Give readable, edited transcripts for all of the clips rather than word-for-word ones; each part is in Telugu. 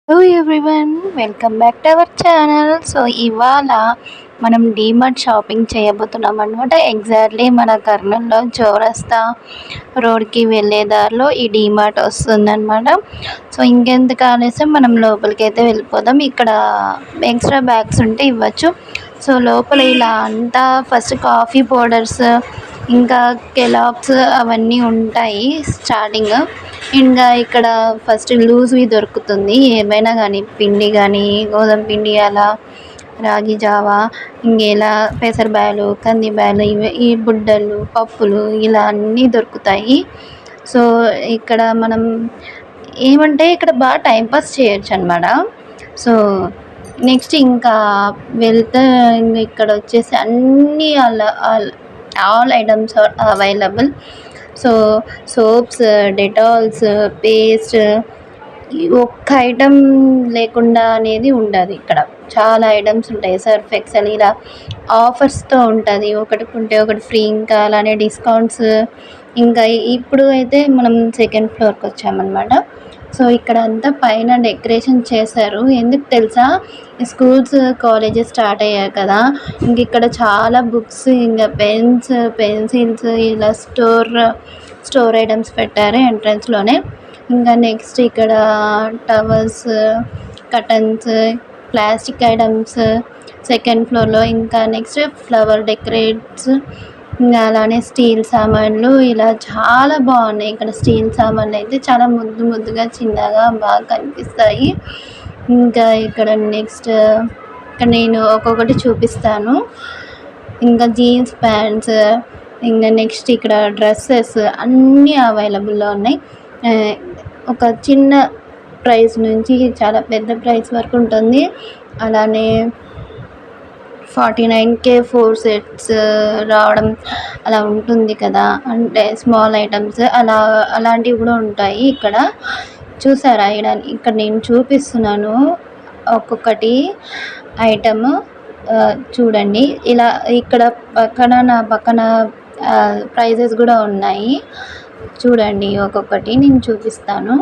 Hello everyone, welcome back to our channel. So ఇవాళ మనం డీమార్ట్ షాపింగ్ చేయబోతున్నాం అనమాట. ఎగ్జాక్ట్లీ మన కర్నూలులో చౌరస్తా రోడ్కి వెళ్ళే దారిలో ఈ డీమార్ట్ వస్తుందన్నమాట. సో ఇంకెందుకు ఆలస్యం, మనం లోపలికి అయితే వెళ్ళిపోదాం. ఇక్కడ ఎక్స్ట్రా బ్యాగ్స్ ఉంటే ఇవ్వచ్చు. సో లోపల ఇలా అంతా ఫస్ట్ కాఫీ పౌడర్స్, ఇంకా కెలాగ్స్ అవన్నీ ఉంటాయి స్టార్టింగ్. ఇంకా ఇక్కడ ఫస్ట్ లూజ్వి దొరుకుతుంది, ఏమైనా కానీ పిండి కానీ గోధుమ పిండి అలా, రాగి జావా, ఇంకేలా పెసర బ్యాలు, కంది బ్యాలు, ఇవి ఈ బుడ్డలు, పప్పులు ఇలా అన్నీ దొరుకుతాయి. సో ఇక్కడ మనం ఏమంటే ఇక్కడ బాగా టైంపాస్ చేయొచ్చు అనమాట. సో నెక్స్ట్ ఇంకా వెళ్తే ఇక్కడ వచ్చేసి అన్నీ అలా all items are available. So soaps, Dettols, paste, ఒక్క ఐటమ్ లేకుండా అనేది ఉండదు. ఇక్కడ చాలా ఐటమ్స్ ఉంటాయి. సర్ఫ్ ఎక్సెల్ ఇలా ఆఫర్స్తో ఉంటుంది, ఒకటి కొంటే ఒకటి ఫ్రీ, ఇంకా అలానే డిస్కౌంట్స్. ఇంకా ఇప్పుడు అయితే మనం సెకండ్ ఫ్లోర్కి వచ్చామన్నమాట. సో ఇక్కడ అంతా పైన డెకరేషన్ చేశారు. ఎందుకు తెలుసా, స్కూల్స్ కాలేజెస్ స్టార్ట్ అయ్యాయి కదా, ఇంక ఇక్కడ చాలా బుక్స్, ఇంకా పెన్స్, పెన్సిల్స్ ఇలా స్టోర్ ఐటమ్స్ పెట్టారు ఎంట్రన్స్లోనే. ఇంకా నెక్స్ట్ ఇక్కడ towels, curtains, plastic items second ఫ్లోర్లో. ఇంకా నెక్స్ట్ ఫ్లవర్ డెకరేట్స్, ఇంకా అలానే స్టీల్ సామాన్లు ఇలా చాలా బాగున్నాయి. ఇక్కడ స్టీల్ సామాన్లు అయితే చాలా ముద్దుగా చిన్నగా బాగా కనిపిస్తాయి. ఇంకా ఇక్కడ నెక్స్ట్ ఇక్కడ నేను ఒక్కొక్కటి చూపిస్తాను. ఇంకా జీన్స్ ప్యాంట్స్, ఇంకా నెక్స్ట్ ఇక్కడ డ్రెస్సెస్ అన్నీ అవైలబుల్లో ఉన్నాయి. ఒక చిన్న ప్రైస్ నుంచి చాలా పెద్ద ప్రైస్ వరకు ఉంటుంది. అలానే 49K 4 సెట్స్ రావడం అలా ఉంటుంది కదా, అంటే స్మాల్ ఐటమ్స్ అలాంటివి కూడా ఉంటాయి ఇక్కడ. చూసారా, ఇక్కడ నేను చూపిస్తున్నాను ఒక్కొక్కటి ఐటమ్ చూడండి. ఇలా ఇక్కడ నా పక్కన ప్రైజెస్ కూడా ఉన్నాయి చూడండి. ఒక్కొక్కటి నేను చూపిస్తాను.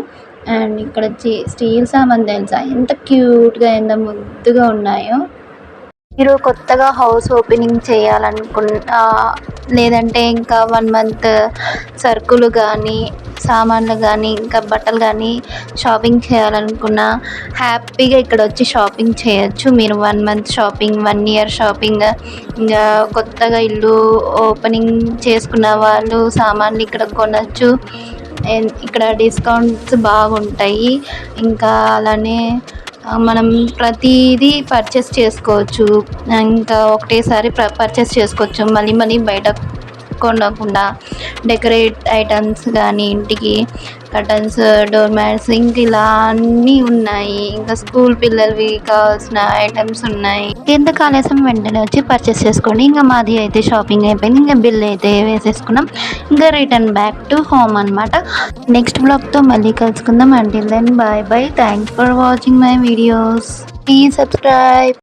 అండ్ ఇక్కడ స్టీల్ సామాన్ తెలుసా ఎంత క్యూట్గా, ఎంత ముద్దుగా ఉన్నాయో. మీరు కొత్తగా హౌస్ ఓపెనింగ్ చేయాలనుకున్నా, లేదంటే ఇంకా 1 మంత్ సరుకులు కానీ, సామాన్లు కానీ, ఇంకా బట్టలు కానీ షాపింగ్ చేయాలనుకున్నా హ్యాపీగా ఇక్కడ వచ్చి షాపింగ్ చేయొచ్చు. మీరు 1 మంత్ షాపింగ్, 1 ఇయర్ షాపింగ్, ఇంకా కొత్తగా ఇల్లు ఓపెనింగ్ చేసుకున్న వాళ్ళు సామాన్లు ఇక్కడ కొనచ్చు. ఇక్కడ డిస్కౌంట్స్ బాగుంటాయి. ఇంకా అలానే మనం ప్రతిదీ పర్చేస్ చేసుకోవచ్చు. ఇంకా ఒకటేసారి పర్చేస్ చేసుకోవచ్చు, మళ్ళీ బయట కొనకుండా. డెకరేట్ ఐటమ్స్ కానీ, ఇంటికి కర్టన్స్, డోర్ మ్యాట్స్, ఇంక ఇలా అన్నీ ఉన్నాయి. ఇంకా స్కూల్ పిల్లలవి కావాల్సిన ఐటమ్స్ ఉన్నాయి. ఎంత ఆలస్యం, వెంటనే వచ్చి పర్చేస్ చేసుకోండి. ఇంకా మాది అయితే షాపింగ్ అయిపోయింది. ఇంకా బిల్ అయితే వేసేసుకున్నాం. ఇంకా రిటర్న్ బ్యాక్ టు హోమ్ అనమాట. నెక్స్ట్ బ్లాగ్తో మళ్ళీ కలుసుకుందాం. Until then bye bye. Thanks for watching my videos. Please subscribe.